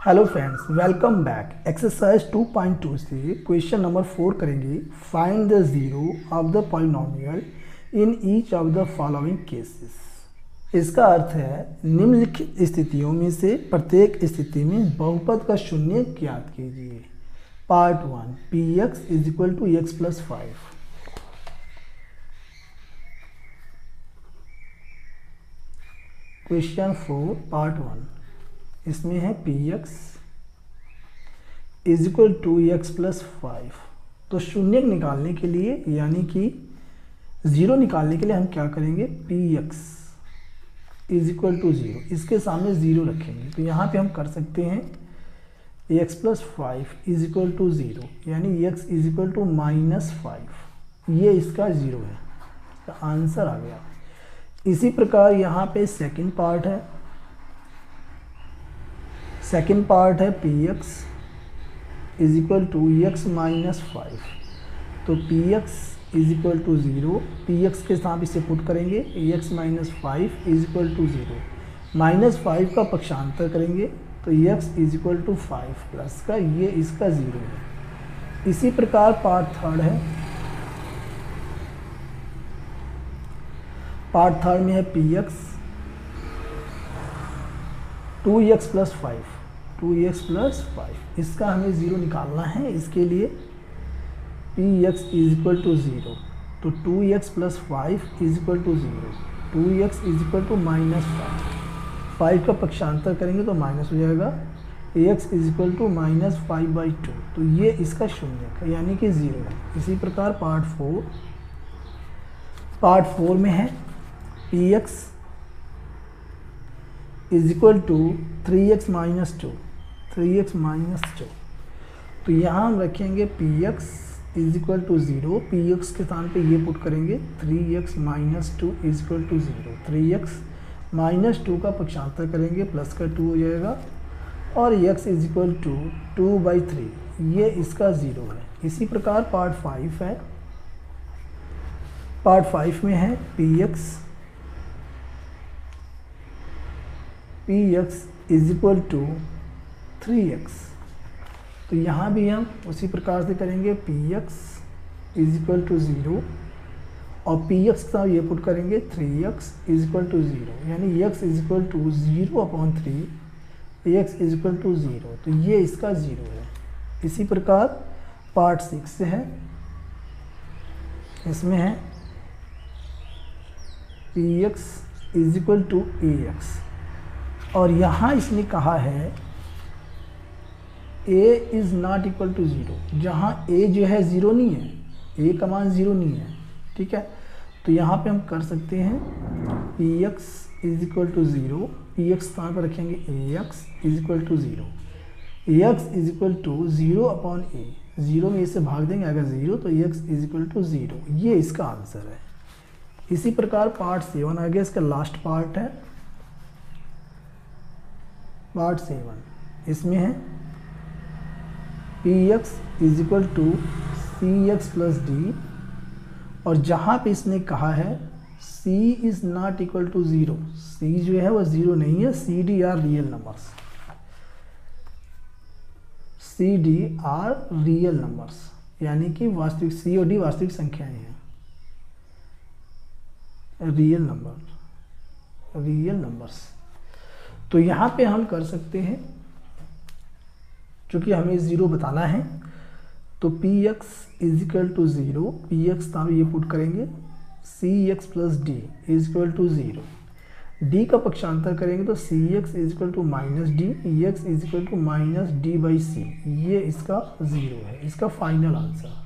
Hello friends, welcome back. Exercise 2.2 से question number 4 करेंगे। Find the zero of the polynomial in each of the following cases. इसका अर्थ है निम्नलिखित स्थितियों में से प्रत्येक स्थिति में बहुपद का शून्य ज्ञात कीजिए। Part 1 P X is equal to X plus 5। Question 4 part 1, इसमें है P X is equal to X plus 5। तो शून्य निकालने के लिए यानी कि ज़ीरो निकालने के लिए हम क्या करेंगे, P X is equal to zero, इसके सामने ज़ीरो रखेंगे। तो यहाँ पे हम कर सकते हैं X plus 5 is equal to zero, यानी एक्स इज इक्वल टू -5। ये इसका ज़ीरो है, इसका आंसर आ गया। इसी प्रकार यहाँ पे सेकंड पार्ट है। सेकेंड पार्ट है P X is equal to X minus 5। तो P X is equal to zero, P X के साथ इसे पुट करेंगे, X minus 5 is equal to zero, -5 का पक्षांतर करेंगे तो X is equal to 5 plus का ये इसका ज़ीरो है। इसी प्रकार पार्ट थर्ड है। पार्ट थर्ड में है P x 2x plus 5, 2x plus 5, इसका हमें ज़ीरो निकालना है। इसके लिए P X is equal to zero, तो 2x plus 5 is equal to zero, 2x is equal to -5, 5 का पक्षांतर करेंगे तो माइनस हो जाएगा, x इज इक्वल टू -5/2। तो ये इसका शून्य है यानी कि ज़ीरो है। इसी प्रकार पार्ट 4 में है P X is equal to 3x minus 2, 3x minus 2। तो यहाँ हम रखेंगे P X is equal to zero, P X के स्थान पे ये पुट करेंगे 3x minus 2 is equal to zero, 3x minus 2 का पक्षांतर करेंगे प्लस का 2 हो जाएगा, और x इज इक्वल टू 2/3, ये इसका ज़ीरो है। इसी प्रकार पार्ट 5 है। पार्ट 5 में है P X is equal to 3x। तो यहाँ भी हम उसी प्रकार से करेंगे, P X is equal to zero और पी एक्स का ये पुट करेंगे 3x is equal to zero, यानी x is equal to 0/3, x is equal to zero, तो ये इसका ज़ीरो है। इसी प्रकार पार्ट 6 से है। इसमें है P X is equal to ax, और यहाँ इसने कहा है a is not equal to zero, जहाँ a जो है ज़ीरो नहीं है, a का मान ज़ीरो नहीं है, ठीक है। तो यहाँ पे हम कर सकते हैं P X is equal to zero, P X स्थान पर रखेंगे ax is equal to zero, x is equal to 0/a, zero में इसे भाग देंगे अगर ज़ीरो, तो x is equal to zero, ये इसका आंसर है। इसी प्रकार पार्ट 7 आ गया, इसका लास्ट पार्ट है पार्ट 7। इसमें है P X is equal to C X plus D, और जहाँ पे इसने कहा है c is not equal to zero, c जो है वह ज़ीरो नहीं है, C D are real numbers, C D are real numbers, यानी कि वास्तविक, सी और डी वास्तविक संख्याएं हैं, रियल नंबर्स। तो यहाँ पे हम कर सकते हैं, चूँकि हमें ज़ीरो बताना है, तो P X is equal to zero, P X था ये पुट करेंगे, C X plus D is equal to zero, D का पक्षांतर करेंगे तो C X is equal to minus D, X is equal to -d/c, ये इसका ज़ीरो है, इसका फाइनल आंसर।